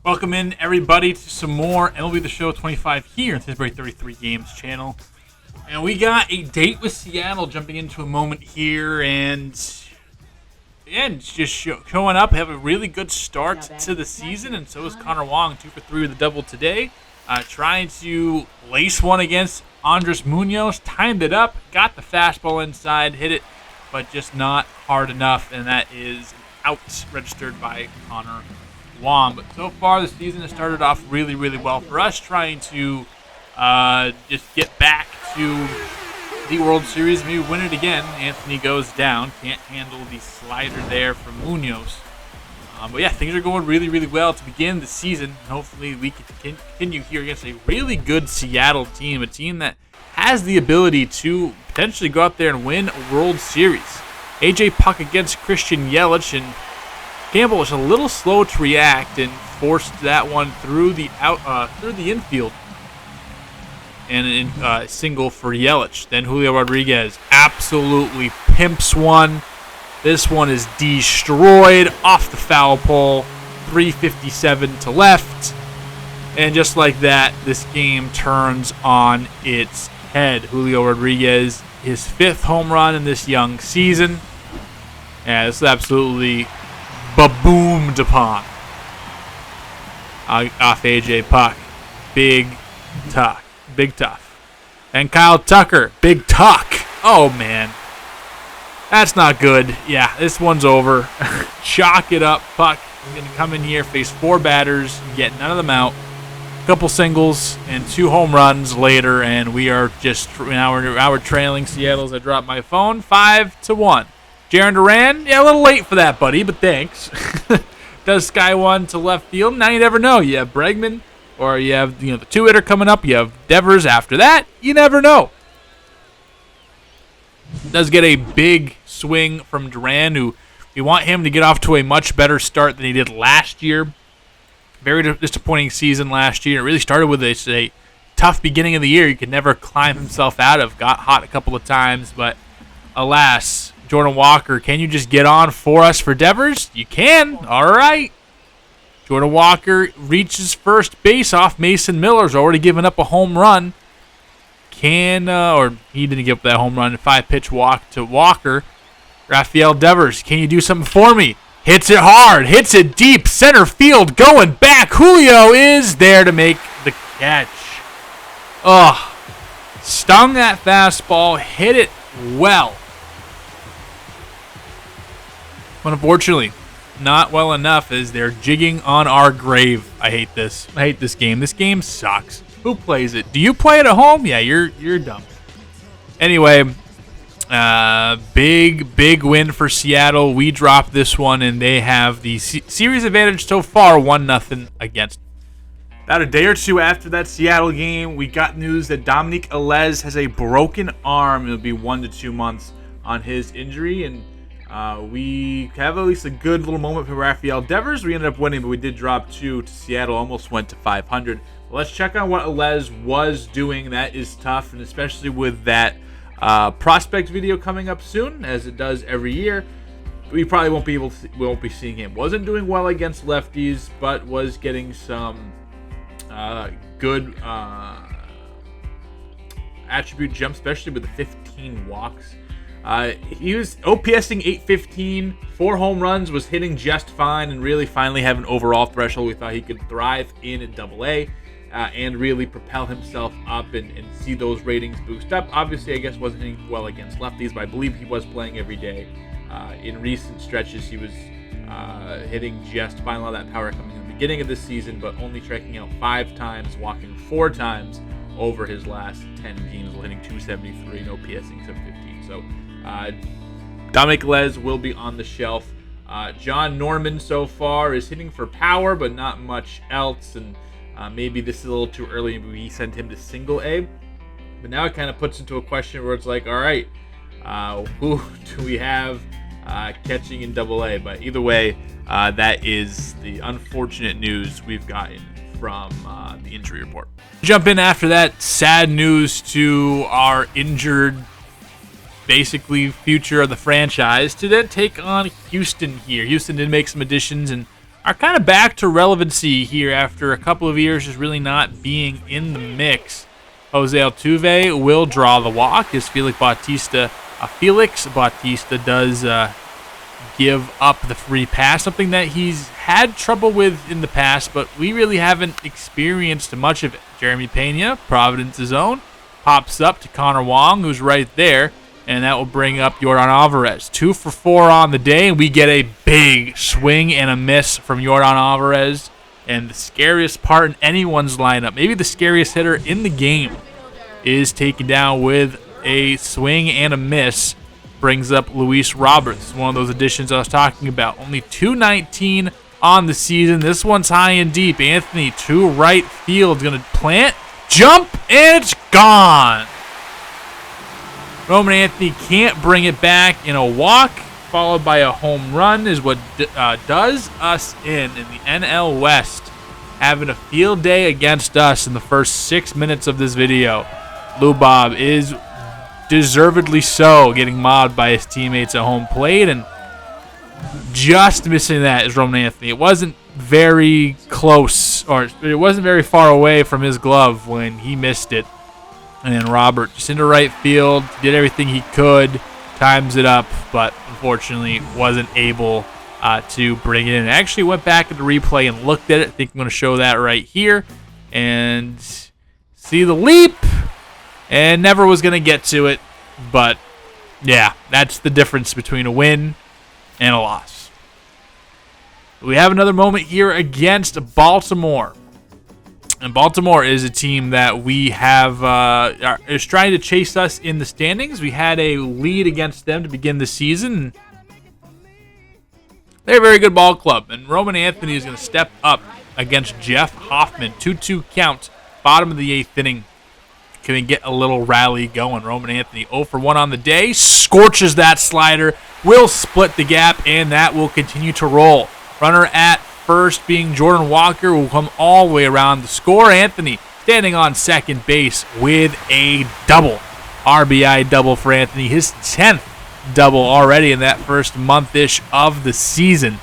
Welcome in, everybody, to some more MLB The Show 25 here on Tisbury 33 Games channel. And we got a date with Seattle jumping into a moment here, and just showing up, have a really good start to the season, and so is Connor Wong, 2 for 3 with a double today. Trying to lace one against Andres Munoz, timed it up, got the fastball inside, hit it, but just not hard enough, and that is out, registered by Connor Wong. But so far, the season has started off really, really well for us, trying to just get back to the World Series, maybe win it again. Anthony goes down, can't handle the slider there from Munoz. But yeah, things are going really, really well to begin the season. Hopefully we can continue here against a really good Seattle team, a team that has the ability to potentially go out there and win a World Series. AJ Puk against Christian Yelich, and Campbell was a little slow to react and forced that one through the infield. And a single for Yelich. Then Julio Rodriguez absolutely pimps one. This one is destroyed off the foul pole. 3:57 to left. And just like that, this game turns on its head. Julio Rodriguez, his 5th home run in this young season. Yeah, this is absolutely baboomed upon off AJ Puk. Big tough. And Kyle Tucker, big tuck. Oh, man. That's not good. Yeah, this one's over. Chalk it up. Puk is going to come in here, face 4 batters, get none of them out. A couple singles and 2 home runs later, and we are just now we're trailing Seattle as I drop my phone 5-1. Jarren Duran, yeah, a little late for that, buddy, but thanks. Does sky one to left field. Now you never know. You have Bregman, or you have the 2-hitter coming up. You have Devers after that. You never know. Does get a big swing from Duran, who we want him to get off to a much better start than he did last year. Very disappointing season last year. It really started with a tough beginning of the year. He could never climb himself out of. Got hot a couple of times, but alas, Jordan Walker, can you just get on for us for Devers? You can. All right. Jordan Walker reaches first base off Mason Miller's already given up a home run. Or he didn't give up that home run. 5-pitch walk to Walker. Rafael Devers, can you do something for me? Hits it hard. Hits it deep. Center field going back. Julio is there to make the catch. Stung that fastball. Hit it well. But unfortunately, not well enough as they're jigging on our grave. I hate this. I hate this game. This game sucks. Who plays it? Do you play it at home? Yeah, you're dumb. Anyway, big win for Seattle. We dropped this one, and they have the series advantage so far, 1-0 against. About a day or two after that Seattle game, we got news that Dominic Alez has a broken arm. It'll be 1 to 2 months on his injury, and we have at least a good little moment for Rafael Devers. We ended up winning, but we did drop 2 to Seattle. Almost went to 500. Let's check on what Alez was doing. That is tough, and especially with that prospect video coming up soon, as it does every year. We probably won't be seeing him. Wasn't doing well against lefties, but was getting some good attribute jump, especially with the 15 walks. He was OPSing 815, 4 home runs, was hitting just fine, and really finally have an overall threshold. We thought he could thrive in AA and really propel himself up and see those ratings boost up. Obviously, I guess wasn't hitting well against lefties, but I believe he was playing every day. In recent stretches, he was hitting just fine. A lot of that power coming in the beginning of this season, but only striking out 5 times, walking 4 times over his last 10 games, hitting 273, no PSing 715. So Dominic Alez will be on the shelf. John Norman so far is hitting for power, but not much else. And maybe this is a little too early. Maybe we sent him to single A. But now it kind of puts into a question where it's like, all right, who do we have catching in double A? But either way, that is the unfortunate news we've gotten from the injury report. Jump in after that sad news to our injured, basically future of the franchise, to then take on Houston here. Houston did make some additions and are kind of back to relevancy here after a couple of years just really not being in the mix. Jose Altuve will draw the walk as Felix Bautista does give up the free pass, something that he's had trouble with in the past, but we really haven't experienced much of it. Jeremy Pena, Providence's own, pops up to Connor Wong, who's right there, and that will bring up Yordan Alvarez. 2 for 4 on the day, and we get a big swing and a miss from Yordan Alvarez. And the scariest part in anyone's lineup, maybe the scariest hitter in the game, is taken down with a swing and a miss. Brings up Luis Roberts, one of those additions I was talking about. Only .219 on the season. This one's high and deep. Anthony to right field, going to plant, jump, and it's gone. Roman Anthony can't bring it back in a walk, followed by a home run is what does us in the NL West. Having a field day against us in the first 6 minutes of this video. Lou Bob is deservedly so getting mobbed by his teammates at home plate, and just missing that is Roman Anthony. It wasn't very close, or it wasn't very far away from his glove when he missed it. And then Robert just into right field, did everything he could, times it up, but unfortunately wasn't able to bring it in. I actually went back into replay and looked at it. I think I'm going to show that right here. And see the leap, and never was going to get to it. But, yeah, that's the difference between a win and a loss. We have another moment here against Baltimore. And Baltimore is a team that we have is trying to chase us in the standings. We had a lead against them to begin the season. They're a very good ball club. And Roman Anthony is going to step up against Jeff Hoffman. 2-2 count, bottom of the 8th inning. Can we get a little rally going? Roman Anthony 0 for 1 on the day. Scorches that slider. Will split the gap, and that will continue to roll. Runner at first being Jordan Walker will come all the way around the score. Anthony standing on second base with a double. RBI double for Anthony. His 10th double already in that first month-ish of the season.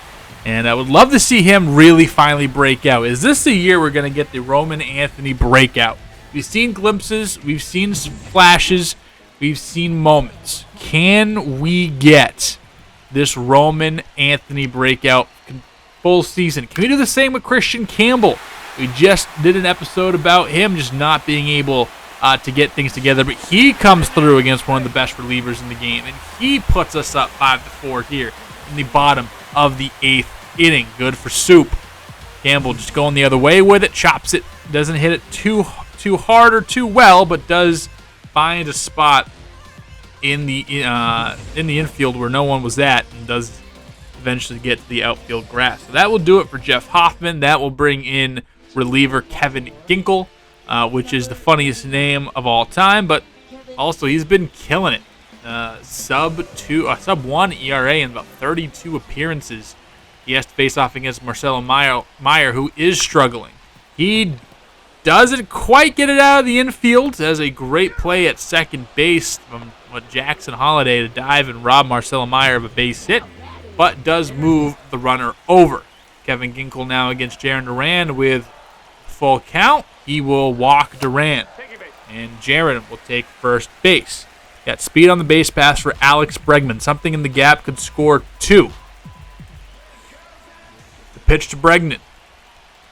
And I would love to see him really finally break out. Is this the year we're going to get the Roman Anthony breakout? We've seen glimpses, we've seen flashes, we've seen moments. Can we get this Roman Anthony breakout full season? Can we do the same with Christian Campbell? We just did an episode about him just not being able to get things together, but he comes through against one of the best relievers in the game, and he puts us up 5-4 here in the bottom of the 8th inning. Good for Soup. Campbell just going the other way with it, chops it, doesn't hit it too hard or too well, but does find a spot in the infield where no one was at, and does eventually get to the outfield grass. So that will do it for Jeff Hoffman. That will bring in reliever Kevin Ginkel, which is the funniest name of all time, but also he's been killing it. Sub 1 ERA in about 32 appearances. He has to face off against Marcelo Meyer, who is struggling. He doesn't quite get it out of the infield. Has a great play at second base from Jackson Holiday to dive and rob Marcelo Meyer of a base hit, but does move the runner over. Kevin Ginkel now against Jaron Duran with full count. He will walk Duran, and Jaron will take first base. Got speed on the base pass for Alex Bregman. Something in the gap could score 2. The pitch to Bregman.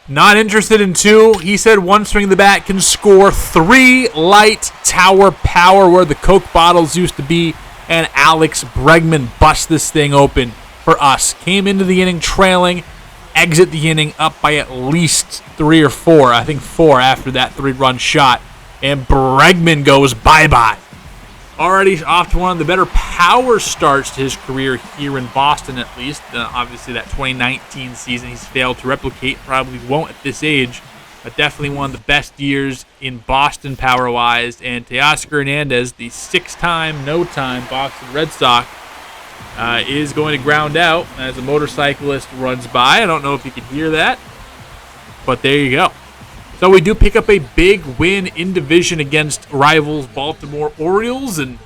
Not interested in 2. He said 1 swing of the bat can score 3. Light tower power where the Coke bottles used to be. And Alex Bregman busts this thing open for us. Came into the inning trailing. Exit the inning up by at least 3 or 4. I think 4 after that 3-run shot. And Bregman goes bye-bye. Already off to one of the better power starts to his career here in Boston, at least. Obviously, that 2019 season he's failed to replicate. Probably won't at this age. But definitely one of the best years in Boston power-wise. And Teoscar Hernandez, the 6-time, no-time Boston Red Sox, is going to ground out as a motorcyclist runs by. I don't know if you can hear that. But there you go. So we do pick up a big win in division against rivals Baltimore Orioles, and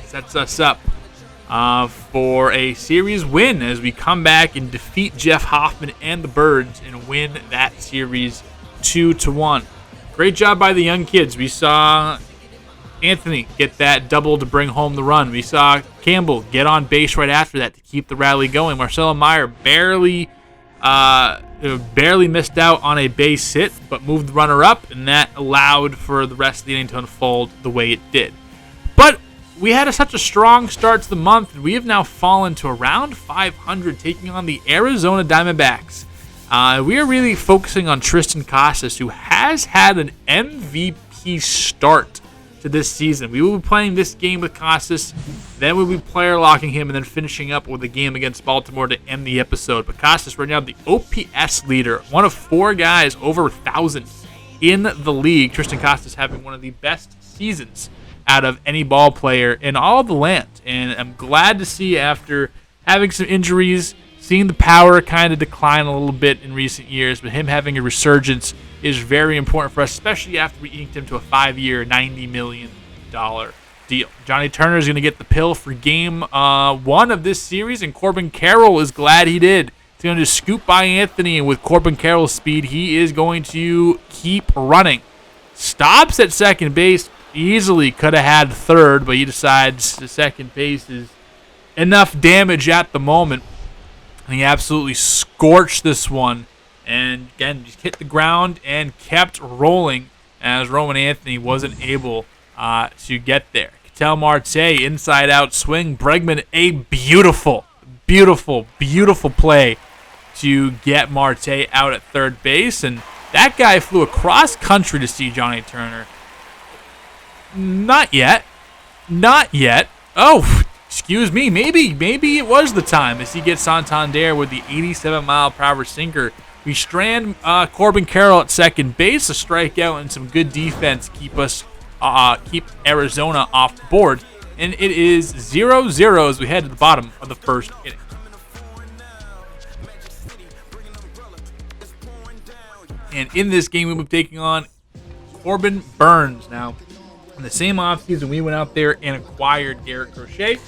sets us up for a series win as we come back and defeat Jeff Hoffman and the Birds and win that series 2-1. Great job by the young kids. We saw Anthony get that double to bring home the run. We saw Campbell get on base right after that to keep the rally going. Marcelo Meyer barely missed out on a base hit, but moved the runner up, and that allowed for the rest of the inning to unfold the way it did. But we had such a strong start to the month, and we have now fallen to around 500, taking on the Arizona Diamondbacks. We are really focusing on Triston Casas, who has had an MVP start to this season. We will be playing this game with Casas, then we'll be player locking him, and then finishing up with a game against Baltimore to end the episode. But Casas right now the OPS leader, one of 4 guys over 1,000 in the league. Triston Casas having one of the best seasons out of any ball player in all of the land, and I'm glad to see, after having some injuries, seeing the power kind of decline a little bit in recent years, but him having a resurgence is very important for us, especially after we inked him to a 5-year, $90 million deal. Johnny Turner is going to get the pill for game 1 of this series, and Corbin Carroll is glad he did. He's going to scoop by Anthony, and with Corbin Carroll's speed, he is going to keep running. Stops at second base, easily could have had third, but he decides the second base is enough damage at the moment. And he absolutely scorched this one, and again just hit the ground and kept rolling as Roman Anthony wasn't able to get there. Ketel Marte, inside out swing. Bregman, a beautiful play to get Marte out at third base, and that guy flew across country to see Johnny Turner. Not yet. Oh, excuse me. Maybe it was the time, as he gets Santander with the 87-mile-per-hour sinker. We strand Corbin Carroll at second base, a strikeout and some good defense keep Arizona off the board. And it is 0-0 as we head to the bottom of the first inning. And in this game, we'll be taking on Corbin Burnes. Now, in the same offseason, we went out there and acquired Garrett Crochet.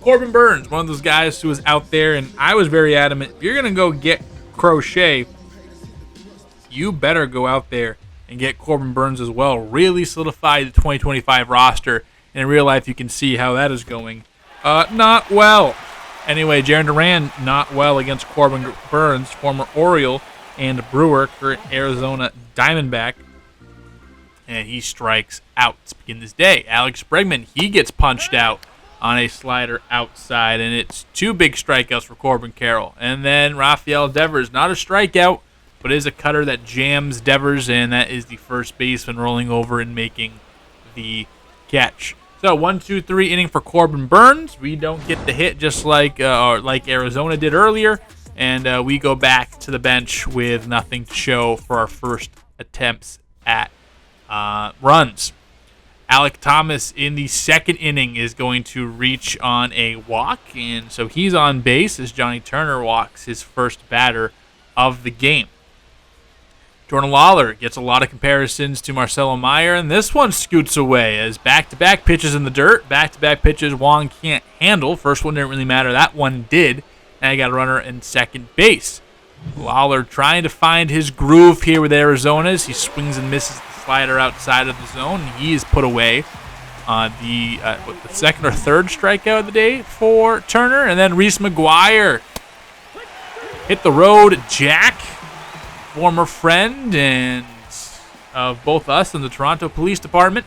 Corbin Burnes, one of those guys who was out there, and I was very adamant, if you're going to go get Crochet, you better go out there and get Corbin Burnes as well. Really solidify the 2025 roster, and in real life, you can see how that is going. Not well. Anyway, Jarren Duran, not well against Corbin Burnes, former Oriole and Brewer, current Arizona Diamondback. And he strikes out to begin this day. Alex Bregman, he gets punched out on a slider outside, and it's 2 big strikeouts for Corbin Carroll. And then Rafael Devers, not a strikeout, but is a cutter that jams Devers, and that is the first baseman rolling over and making the catch. So 1-2-3 inning for Corbin Burnes. We don't get the hit just like Arizona did earlier, and we go back to the bench with nothing to show for our first attempts at runs. Alek Thomas in the second inning is going to reach on a walk, and so he's on base as Johnny Turner walks his first batter of the game. Jordan Lawler gets a lot of comparisons to Marcelo Meyer, and this one scoots away as back-to-back pitches in the dirt. Back-to-back pitches Wong can't handle. First one didn't really matter. That one did, and I got a runner in second base. Lawler trying to find his groove here with Arizona as he swings and misses the slider outside of the zone. He is put away on the second or third strikeout of the day for Turner. And then Reese McGuire hit the road. Jack, former friend and of both us and the Toronto Police Department,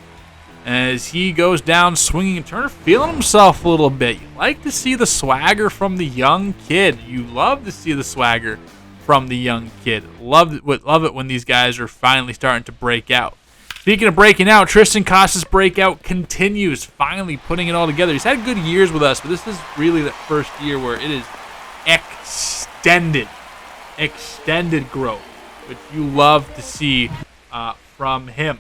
as he goes down swinging, and Turner feeling himself a little bit. You like to see the swagger from the young kid. You love to see the swagger from the young kid. Love it when these guys are finally starting to break out. Speaking of breaking out, Triston Casas' breakout continues, finally putting it all together. He's had good years with us, but this is really the first year where it is extended growth, which you love to see from him.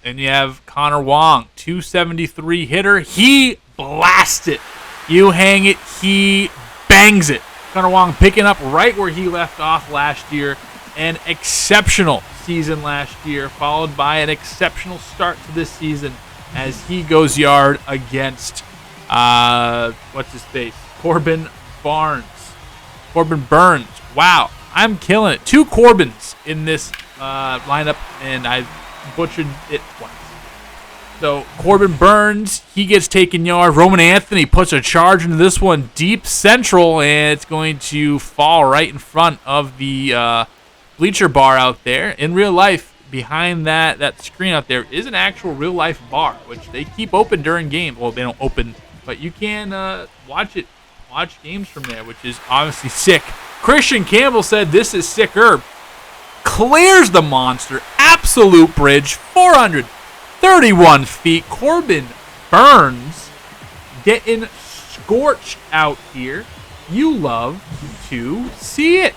And you have Connor Wong, 273 hitter. He blasts it. You hang it, he bangs it. Connor Wong picking up right where he left off last year. An exceptional season last year, followed by an exceptional start to this season as he goes yard against What's his face? Corbin Burns. Wow, I'm killing it. 2 Corbins in this lineup, and I butchered it once. So Corbin Burns, he gets taken yard. Roman Anthony puts a charge into this one deep central, and it's going to fall right in front of the bleacher bar out there. In real life, behind that screen out there is an actual real life bar, which they keep open during games. Well, they don't open, but you can watch games from there, which is obviously sick. Christian Campbell said this is sicker. Clears the monster. Absolute bridge. 431 feet. Corbin Burns getting scorched out here. You love to see it.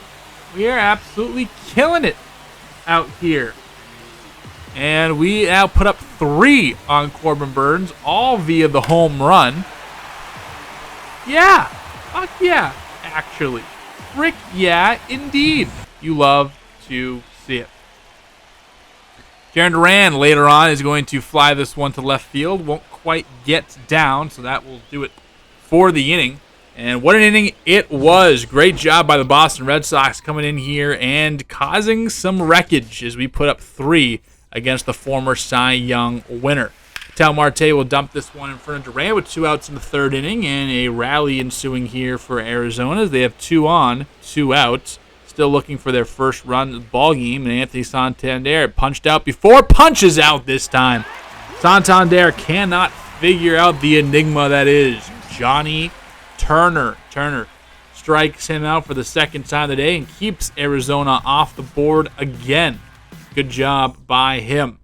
We are absolutely killing it out here. And we now put up 3 on Corbin Burns, all via the home run. Yeah. Fuck yeah, actually. Frick yeah, indeed. You love to see it. Jarren Duran later on is going to fly this one to left field. Won't quite get down, so that will do it for the inning. And what an inning it was. Great job by the Boston Red Sox coming in here and causing some wreckage as we put up 3 against the former Cy Young winner. Tal Marte will dump this one in front of Duran with 2 outs in the 3rd inning, and a rally ensuing here for Arizona as they have 2 on, 2 outs. Still looking for their first run of the ball game, and Anthony Santander punched out before punches out this time. Santander cannot figure out the enigma that is Johnny Turner. Turner strikes him out for the 2nd time of the day and keeps Arizona off the board again. Good job by him.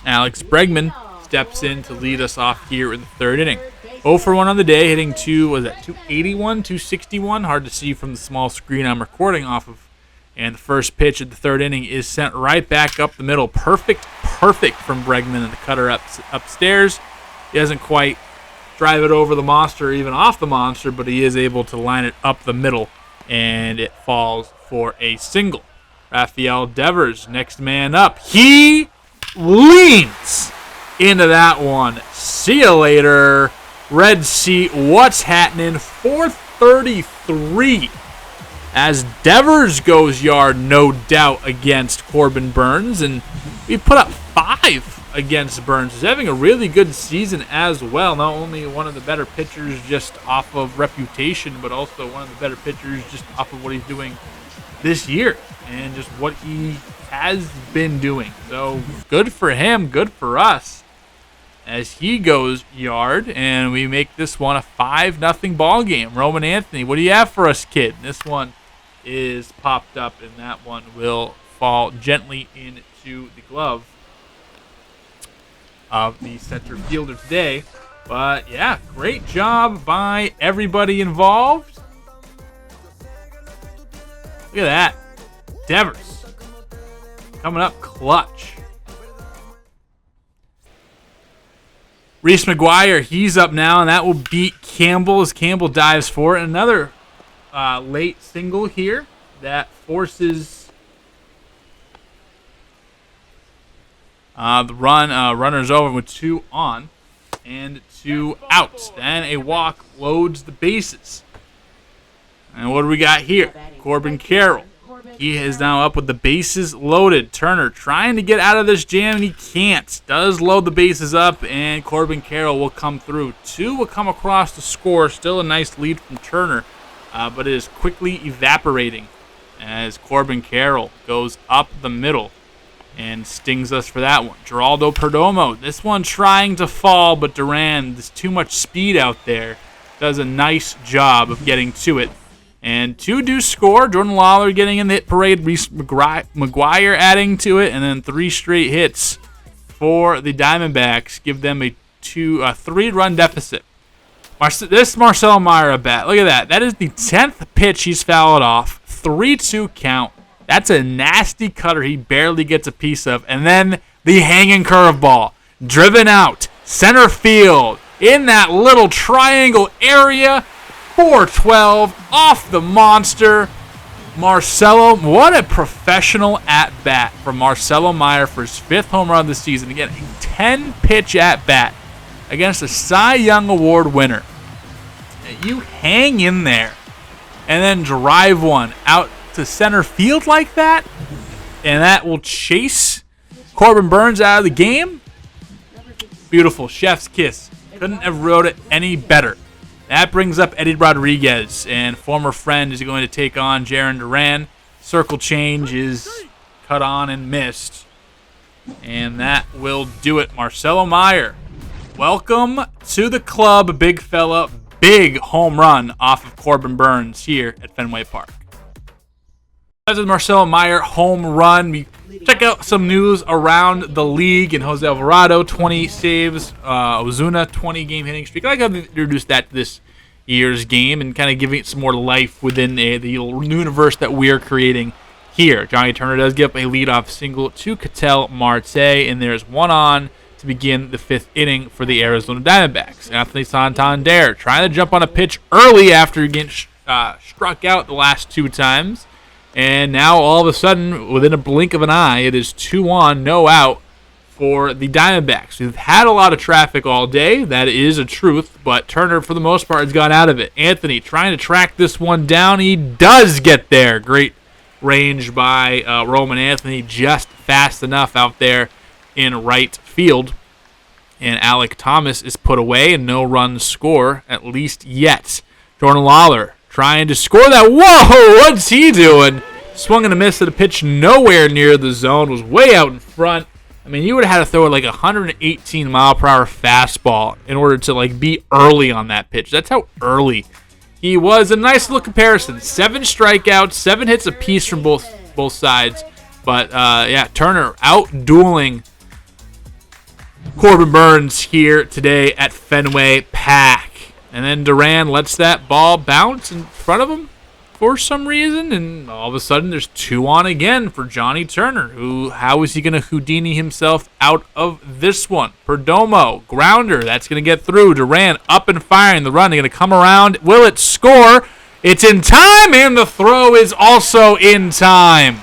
Alex Bregman steps in to lead us off here in the 3rd inning. 0 for 1 on the day, hitting 281, 261? Hard to see from the small screen I'm recording off of. And the first pitch of the 3rd inning is sent right back up the middle. Perfect from Bregman, and the cutter upstairs. He doesn't quite drive it over the monster, even off the monster, but he is able to line it up the middle, and it falls for a single. Rafael Devers, next man up. He leans into that one. See you later. Red Sea, what's happening? 433 as Devers goes yard, no doubt, against Corbin Burns. And we put up 5 against Burns. He's having a really good season as well. Not only one of the better pitchers just off of reputation, but also one of the better pitchers just off of what he's doing this year and just what he has been doing. So good for him, good for us as he goes yard, and we make this one a 5-0 ball game. Roman Anthony, what do you have for us, kid? This one is popped up, and that one will fall gently into the glove of the center fielder today. But yeah, great job by everybody involved. Look at that. Devers coming up clutch. Reese McGuire, he's up now, and that will beat Campbell as Campbell dives for it. Another late single here that forces the runners over with 2 on and 2 outs. Then a walk loads the bases. And what do we got here? Corbin Carroll. He is now up with the bases loaded. Turner trying to get out of this jam, and he can't. Does load the bases up, and Corbin Carroll will come through. 2 will come across the score. Still a nice lead from Turner, but it is quickly evaporating as Corbin Carroll goes up the middle and stings us for that one. Geraldo Perdomo, this one trying to fall, but Duran, there's too much speed out there, does a nice job of getting to it. And 2 do score. Jordan Lawler getting in the hit parade. Reese McGuire adding to it. And then 3 straight hits for the Diamondbacks. Give them a 3-run deficit. This Marcelo Meyer at bat. Look at that. That is the 10th pitch he's fouled off. 3-2 count. That's a nasty cutter he barely gets a piece of. And then the hanging curveball. Driven out. Center field. In that little triangle area. 412 off the monster. Marcelo, what a professional at-bat from Marcelo Meyer for his 5th home run of the season. Again, a 10-pitch at-bat against a Cy Young Award winner. You hang in there and then drive one out to center field like that, and that will chase Corbin Burnes out of the game. Beautiful. Chef's kiss. Couldn't have wrote it any better. That brings up Eddie Rodriguez, and former friend is going to take on Jarren Duran. Circle change is cut on and missed. And that will do it. Marcelo Meyer, welcome to the club, big fella. Big home run off of Corbin Burnes here at Fenway Park. That's the Marcelo Meyer home run. We check out some news around the league. And Jose Alvarado, 20 saves. Ozuna, 20 game hitting streak. I like to introduce that to this year's game and kind of giving it some more life within the universe that we're creating here. Johnny Turner does give up a leadoff single to Ketel Marte, and there's one on to begin the 5th inning for the Arizona Diamondbacks. Anthony Santander trying to jump on a pitch early after getting struck out the last 2 times. And now all of a sudden, within a blink of an eye, it is 2 on, no out for the Diamondbacks. We've had a lot of traffic all day. That is a truth. But Turner, for the most part, has got out of it. Anthony trying to track this one down. He does get there. Great range by Roman Anthony. Just fast enough out there in right field. And Alek Thomas is put away and no runs score, at least yet. Jordan Lawler trying to score that. Whoa, what's he doing? Swung and a miss at a pitch nowhere near the zone. Was way out in front. I mean, you would have had to throw like a 118 mile per hour fastball in order to like be early on that pitch. That's how early he was. A nice little comparison. 7 strikeouts, 7 hits apiece from both sides. But yeah, Turner out dueling Corbin Burnes here today at Fenway Park. And then Duran lets that ball bounce in front of him for some reason, and all of a sudden there's 2 on again for Johnny Turner. How is he going to Houdini himself out of this one? Perdomo, grounder, that's going to get through. Duran up and firing the run. They're going to come around. Will it score? It's in time, and the throw is also in time.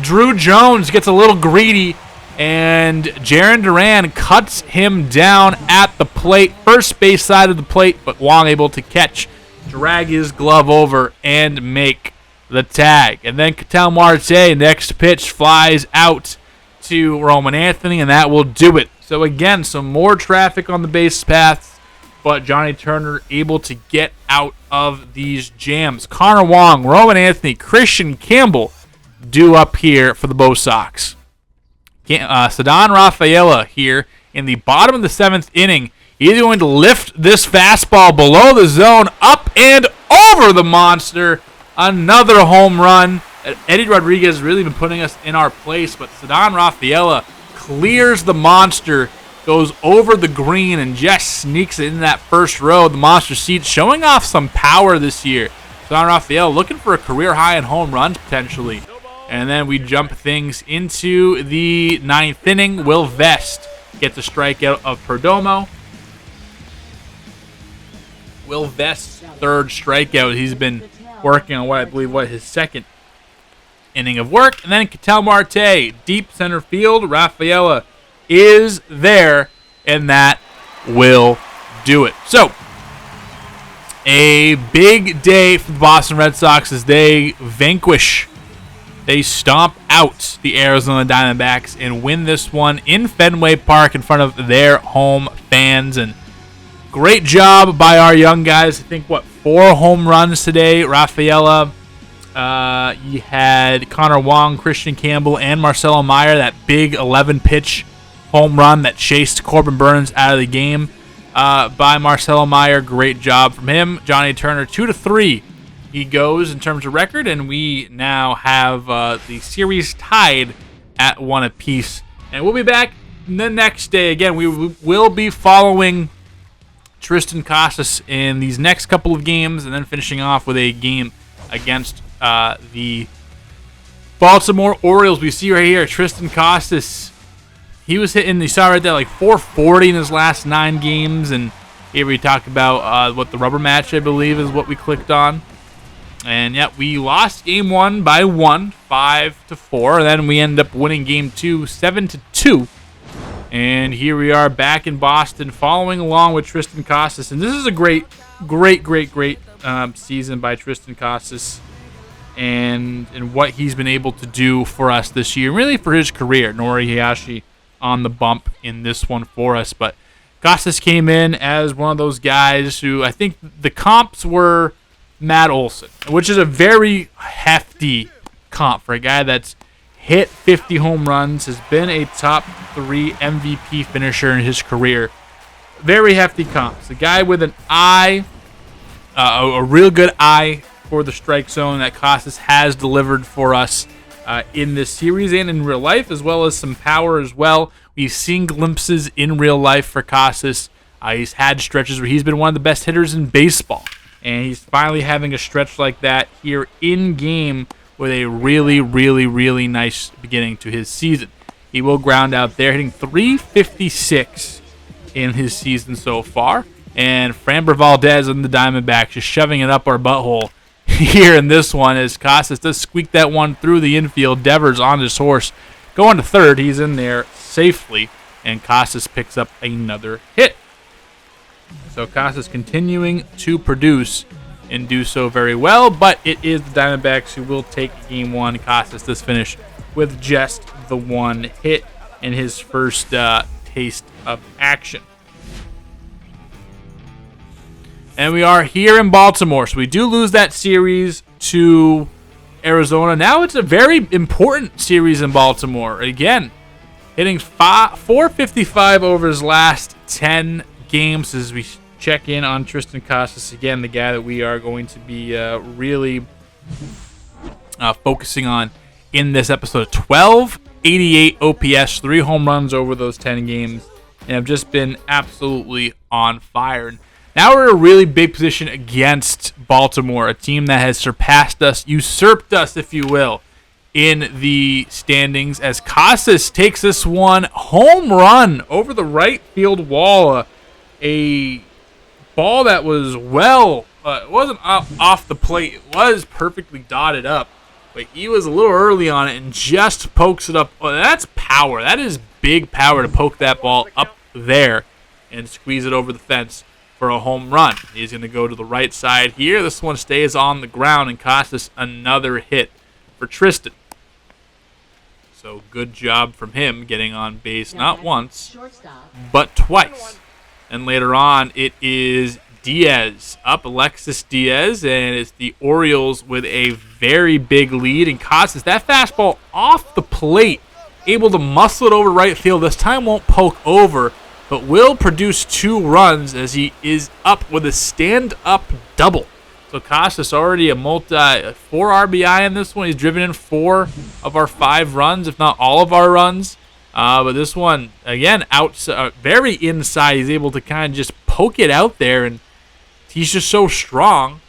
Drew Jones gets a little greedy, and Jarren Duran cuts him down at the plate, first base side of the plate, but Wong able to catch, drag his glove over, and make the tag. And then Ketel Marte, next pitch, flies out to Roman Anthony, and that will do it. So again, some more traffic on the base paths, but Johnny Turner able to get out of these jams. Connor Wong, Roman Anthony, Christian Campbell due up here for the Bo Sox. Ceddanne Rafaela here in the bottom of the 7th inning. He's going to lift this fastball below the zone, up and over the monster. Another home run. Eddie Rodriguez has really been putting us in our place, but Ceddanne Rafaela clears the monster, goes over the green, and just sneaks it in that first row of the monster seat, showing off some power this year. Ceddanne Rafaela looking for a career high in home runs potentially. And then we jump things into the 9th inning. Will Vest gets a strikeout of Perdomo. Will Vest's 3rd strikeout. He's been working on his 2nd inning of work. And then Ketel Marte, deep center field. Rafaela is there, and that will do it. So, a big day for the Boston Red Sox as they stomp out the Arizona Diamondbacks and win this one in Fenway Park in front of their home fans. And great job by our young guys. I think, 4 home runs today. Rafaela, you had Connor Wong, Christian Campbell, and Marcelo Meyer. That big 11-pitch home run that chased Corbin Burnes out of the game by Marcelo Meyer. Great job from him. Johnny Turner, 2-3. He goes in terms of record, and we now have the series tied at 1 apiece. And we'll be back the next day. Again, we will be following Tristan Casas in these next couple of games, and then finishing off with a game against the Baltimore Orioles. We see right here, Tristan Casas. He was hitting, you saw right there, like 440 in his last 9 games. And here we talk about what the rubber match, I believe, is what we clicked on. And yeah, we lost game 1 by 1, 5-4. And then we end up winning game 2, 7-2. And here we are back in Boston, following along with Triston Casas. And this is a great season by Triston Casas, and what he's been able to do for us this year, really for his career. Nori Hayashi on the bump in this one for us. But Casas came in as one of those guys who I think the comps were Matt Olson, which is a very hefty comp for a guy that's hit 50 home runs, has been a top 3 MVP finisher in his career. Very hefty comps. A guy with an eye, a real good eye for the strike zone that Casas has delivered for us in this series and in real life, as well as some power as well. We've seen glimpses in real life for Casas. He's had stretches where he's been one of the best hitters in baseball, and he's finally having a stretch like that here in game with a really nice beginning to his season. He will ground out there, hitting .356 in his season so far. And Framber Valdez on the Diamondbacks just shoving it up our butthole here in this one as Casas does squeak that one through the infield. Devers on his horse going to third. He's in there safely, and Casas picks up another hit. So Casas continuing to produce and do so very well, but it is the Diamondbacks who will take game one. Casas does finish with just the one hit in his first taste of action. And we are here in Baltimore, so we do lose that series to Arizona. Now it's a very important series in Baltimore. Again, hitting .455 over his last 10 games as we check in on Triston Casas, again, the guy that we are going to be really focusing on in this episode. 1288 OPS, 3 home runs over those 10 games, and have just been absolutely on fire. Now we're in a really big position against Baltimore, a team that has surpassed us, usurped us, if you will, in the standings, as Casas takes this one home run over the right field wall. A ball that was it wasn't off the plate. It was perfectly dotted up, but he was a little early on it and just pokes it up. Oh, that's power. That is big power to poke that ball up there and squeeze it over the fence for a home run. He's going to go to the right side here. This one stays on the ground and costs us another hit for Triston. So good job from him getting on base not once, but twice. And later on, it is Diaz up, Alexis Diaz, and it's the Orioles with a very big lead. And Casas, that fastball off the plate, able to muscle it over right field. This time won't poke over, but will produce 2 runs as he is up with a stand-up double. So Casas already a 4 RBI in this one. He's driven in 4 of our 5 runs, if not all of our runs. But this one, again, very inside. He's able to kind of just poke it out there, and he's just so strong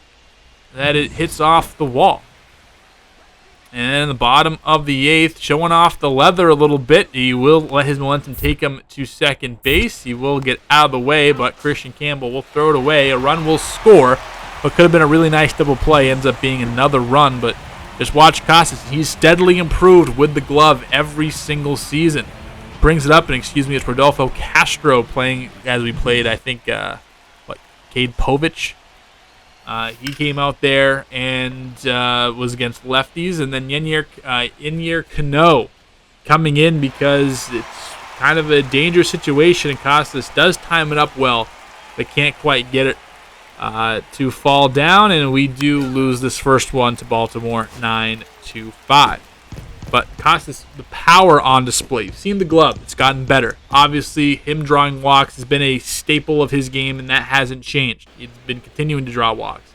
that it hits off the wall. And then in the bottom of the 8th, showing off the leather a little bit, he will let his momentum take him to second base. He will get out of the way, but Christian Campbell will throw it away. A run will score, but could have been a really nice double play. Ends up being another run, but just watch Casas. He's steadily improved with the glove every single season. Brings it up, and it's Rodolfo Castro playing as we played, I think, Cade Povich. He came out there and was against lefties, and then Yennier Cano coming in because it's kind of a dangerous situation, and Casas does time it up well, but can't quite get it to fall down, and we do lose this first one to Baltimore 9-5. But Casas, the power on display. You've seen the glove. It's gotten better. Obviously, him drawing walks has been a staple of his game, and that hasn't changed. He's been continuing to draw walks.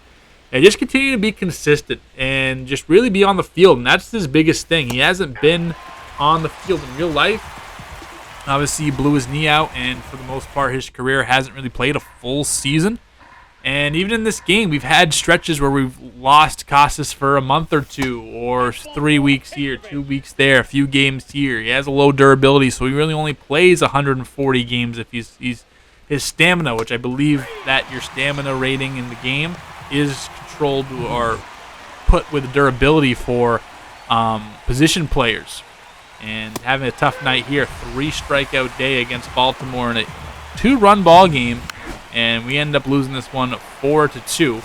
And just continue to be consistent and just really be on the field, and that's his biggest thing. He hasn't been on the field in real life. Obviously, he blew his knee out, and for the most part, his career hasn't really played a full season. And even in this game, we've had stretches where we've lost Casas for a month or 2, or 3 weeks here, 2 weeks there, a few games here. He has a low durability, so he really only plays 140 games if he's his stamina, which I believe that your stamina rating in the game is controlled or put with durability for position players. and having a tough night here. 3-strikeout day against Baltimore in a 2-run ball game, and we end up losing this one 4-2.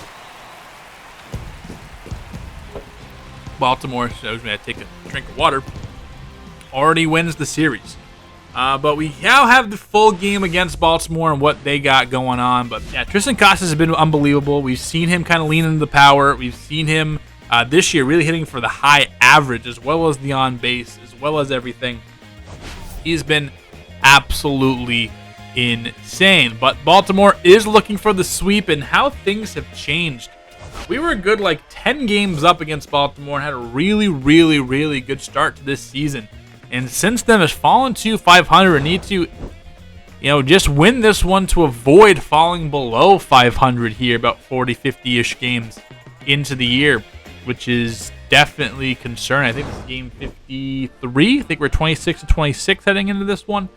Baltimore, so I was going to take a drink of water, already wins the series. But we now have the full game against Baltimore and what they got going on. But yeah, Tristan Casas has been unbelievable. We've seen him kind of lean into the power. We've seen him this year really hitting for the high average as well as the on base, as well as everything. He's been absolutely insane. But Baltimore is looking for the sweep, and how things have changed. We were a good 10 games up against Baltimore and had a really, really, really good start to this season. And since then, has fallen to 500 and need to, just win this one to avoid falling below 500 here, about 40, 50-ish games into the year, which is definitely concerning. I think this is game 53. I think we're 26-26 heading into this one.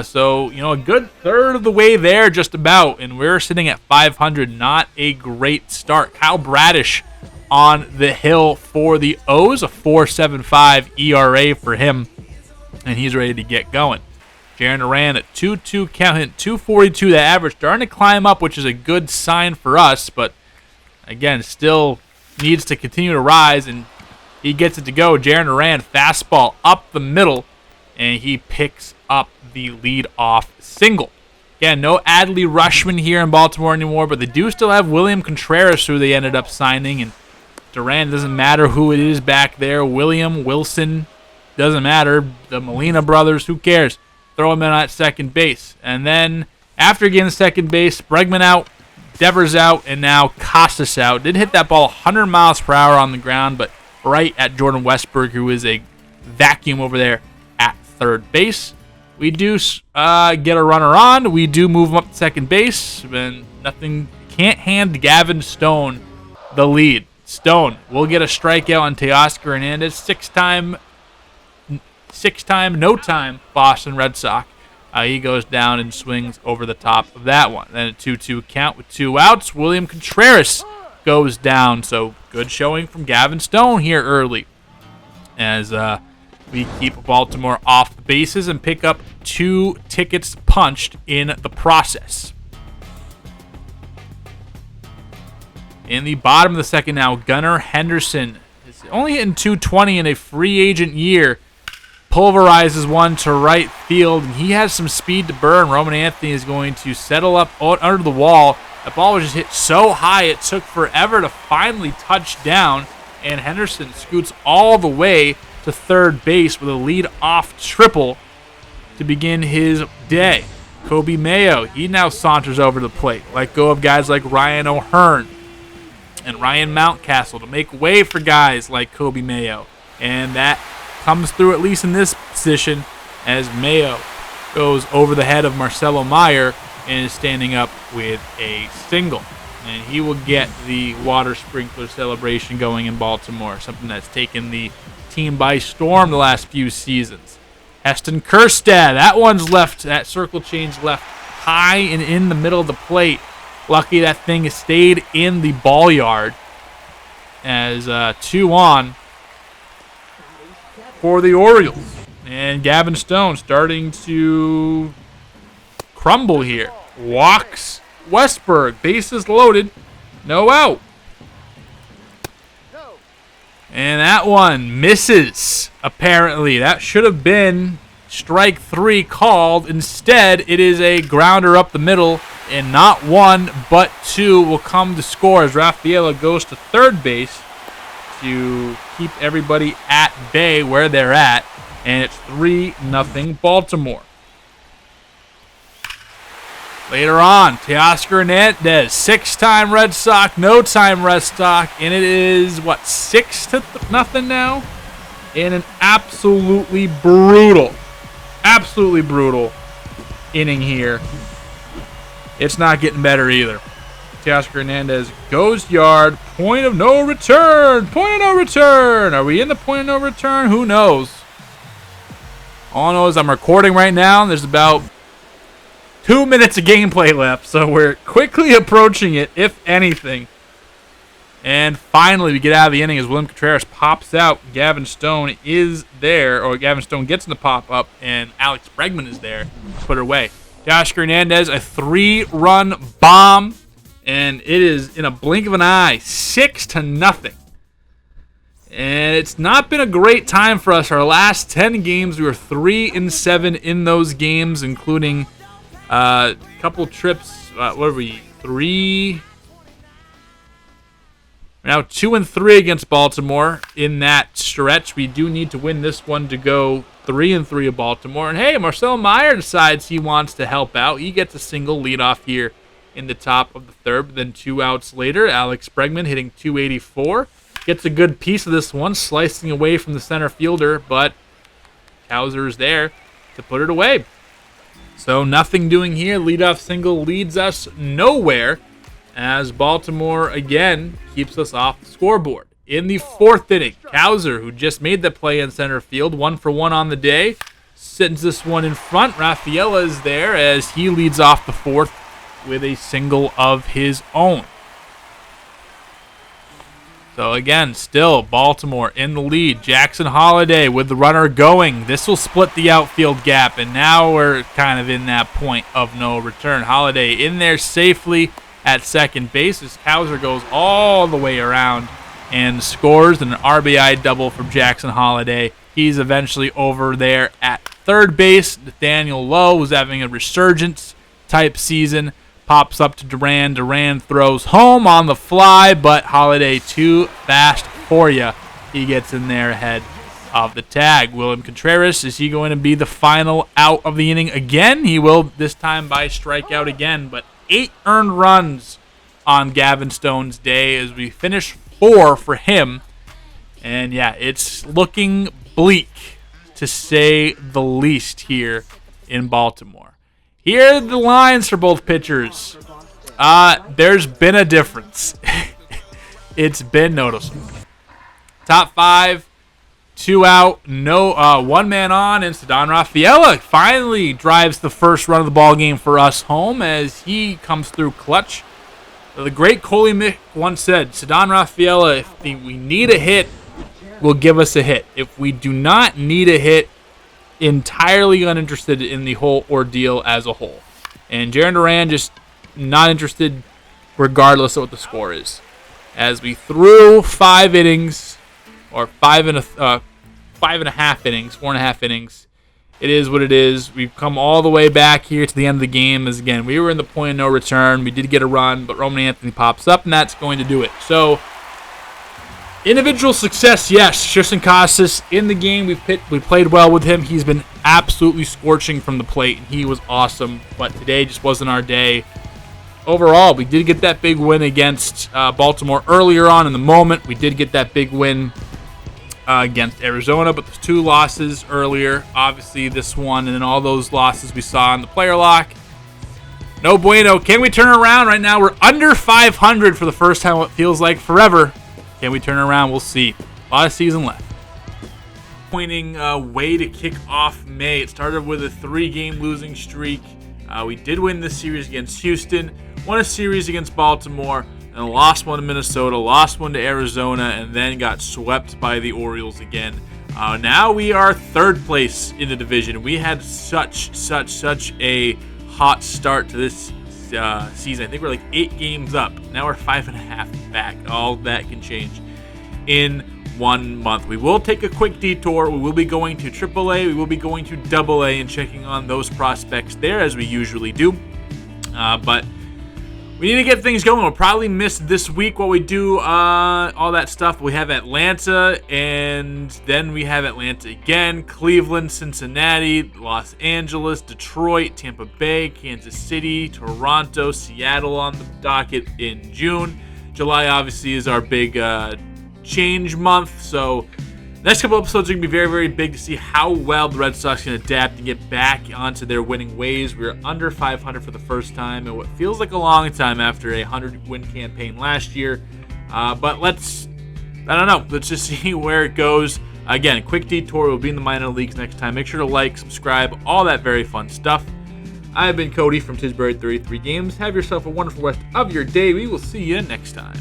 So, a good third of the way there just about, and we're sitting at 500. Not a great start. Kyle Bradish on the hill for the O's, a 4.75 ERA for him, and he's ready to get going. Jarren Duran at 2-2 count, hit 242. The average starting to climb up, which is a good sign for us, but again, still needs to continue to rise, and he gets it to go. Jarren Duran, fastball up the middle, and he picks up the lead-off single. Again, no Adley Rutschman here in Baltimore anymore, but they do still have William Contreras, who they ended up signing, and Duran, doesn't matter who it is back there. William, Wilson, doesn't matter. The Molina brothers, who cares? Throw him in at second base. And then after getting second base, Bregman out, Devers out, and now Casas out. Did hit that ball 100 miles per hour on the ground, but right at Jordan Westburg, who is a vacuum over there at third base. We do get a runner on. We do move him up to second base, and nothing, can't hand Gavin Stone the lead. Stone will get a strikeout on Teoscar Hernandez, six-time no-time Boston Red Sox. He goes down and swings over the top of that one. Then a 2-2 count with 2 outs. William Contreras goes down. So good showing from Gavin Stone here early, as we keep Baltimore off the bases and pick up 2 tickets punched in the process. In the bottom of the second now, Gunnar Henderson is only hitting 220 in a free agent year. Pulverizes one to right field, and he has some speed to burn. Roman Anthony is going to settle up under the wall. That ball was just hit so high it took forever to finally touch down, and Henderson scoots all the way to third base with a lead-off triple to begin his day. Kobe Mayo, he now saunters over the plate. Let go of guys like Ryan O'Hearn and Ryan Mountcastle to make way for guys like Kobe Mayo. And that comes through, at least in this position, as Mayo goes over the head of Marcelo Meyer and is standing up with a single. And he will get the water sprinkler celebration going in Baltimore, something that's taken the team by storm the last few seasons. Heston Kjerstad, that one's left, that circle change left high and in the middle of the plate. Lucky that thing stayed in the ball yard, as 2 on for the Orioles. And Gavin Stone starting to crumble here. Walks Westburg, bases loaded, no out. And that one misses, apparently. That should have been strike 3 called. Instead, it is a grounder up the middle, and not 1 but 2 will come to score as Rafaela goes to third base to keep everybody at bay where they're at, and it's 3-0 Baltimore. Later on, Teoscar Hernandez, 6-time Red Sox, no-time Red Sox, and it is, 6-0 now? In an absolutely brutal inning here. It's not getting better either. Teoscar Hernandez goes yard, point of no return. Are we in the point of no return? Who knows? All I know is I'm recording right now, and there's about 2 minutes of gameplay left, so we're quickly approaching it, if anything. And finally, we get out of the inning as William Contreras pops out. Gavin Stone is there, or Gavin Stone gets in the pop-up, and Alex Bregman is there to put her away. Josh Hernandez, a 3-run bomb, and it is in a blink of an eye, 6-0. And it's not been a great time for us. Our last 10 games, we were 3-7 in those games, including a couple trips. What are we? We're now 2-3 against Baltimore in that stretch. We do need to win this one to go 3-3 of Baltimore. And hey, Marcel Meyer decides he wants to help out. He gets a single leadoff here in the top of the third. But then 2 outs later, Alex Bregman hitting .284. Gets a good piece of this one, slicing away from the center fielder. But Cowser is there to put it away. So nothing doing here. Leadoff single leads us nowhere, as Baltimore, again, keeps us off the scoreboard. In the 4th inning, Cowser, who just made the play in center field, 1-for-1 on the day, sends this one in front. Rafaela is there as he leads off the 4th with a single of his own. So again, still Baltimore in the lead. Jackson Holliday with the runner going. This will split the outfield gap, and now we're kind of in that point of no return. Holliday in there safely at second base as Cowser goes all the way around and scores an RBI double from Jackson Holliday. He's eventually over there at third base. Nathaniel Lowe, who's having a resurgence type season, pops up to Duran. Duran throws home on the fly, but Holliday too fast for you. He gets in there ahead of the tag. William Contreras, is he going to be the final out of the inning again? He will, this time by strikeout again, but 8 earned runs on Gavin Stone's day as we finish 4 for him. And yeah, it's looking bleak to say the least here in Baltimore. Here are the lines for both pitchers. There's been a difference. It's been noticeable. Top 5, 2 out, no 1 man on, and Ceddanne Rafaela finally drives the first run of the ball game for us home as he comes through clutch. The great Coley Mick once said, Ceddanne Rafaela, if we need a hit, will give us a hit. If we do not need a hit, entirely uninterested in the whole ordeal as a whole. And Jarren Duran just not interested regardless of what the score is. As we threw 5 innings, or 5.5 innings, 4.5 innings. It is what it is. We've come all the way back here to the end of the game. As again, we were in the point of no return. We did get a run, but Roman Anthony pops up, and that's going to do it. So, individual success, yes. Tristan Casas in the game. We played well with him. He's been absolutely scorching from the plate, and he was awesome. But today just wasn't our day. Overall, we did get that big win against Baltimore earlier on in the moment. We did get that big win against Arizona, but there's 2 losses earlier. Obviously, this one and then all those losses we saw in the player lock. No bueno. Can we turn around? Right now, we're under 500 for the first time, what feels like forever. Can we turn around? We'll see. A lot of season left. Pointing way to kick off May. It started with a 3-game losing streak. We did win this series against Houston, won a series against Baltimore, and lost one to Minnesota, lost one to Arizona, and then got swept by the Orioles again. Now we are 3rd place in the division. We had such a hot start to this season. I think we're like 8 games up. Now we're 5.5 back. All that can change in 1 month. We will take a quick detour. We will be going to AAA. We will be going to AA and checking on those prospects there as we usually do. But we need to get things going. We'll probably miss this week while we do all that stuff. We have Atlanta, and then we have Atlanta again, Cleveland, Cincinnati, Los Angeles, Detroit, Tampa Bay, Kansas City, Toronto, Seattle on the docket in June. July, obviously, is our big change month, so next couple episodes are going to be very, very big to see how well the Red Sox can adapt and get back onto their winning ways. We're under 500 for the first time in what feels like a long time after a 100-win campaign last year. But let's just see where it goes. Again, quick detour. We'll be in the minor leagues next time. Make sure to like, subscribe, all that very fun stuff. I've been Cody from Tisbury 33 Games. Have yourself a wonderful rest of your day. We will see you next time.